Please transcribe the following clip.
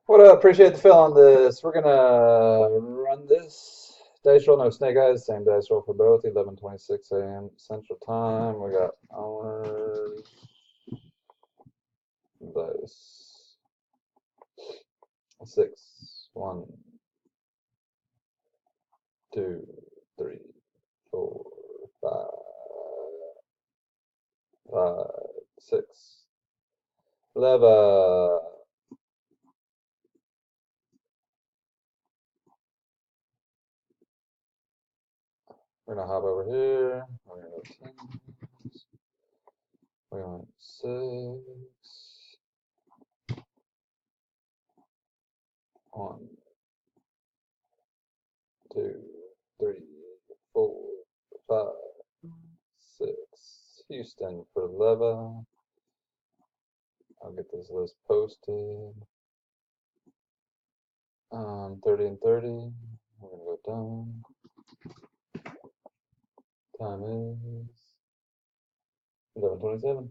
What up? Appreciate the fill on this. We're gonna run this dice roll. No snake eyes. Same dice roll for both. 11:26 a.m. Central Time. We got owners dice. Six. One, two, three, four, five, five, six. Leva. We're gonna hop over here. We're gonna go tens. We're going six. One, two, three, four, five, six. Houston for Leva. I'll get this list posted. 30 and 30. We're gonna go down. Time is 11:27.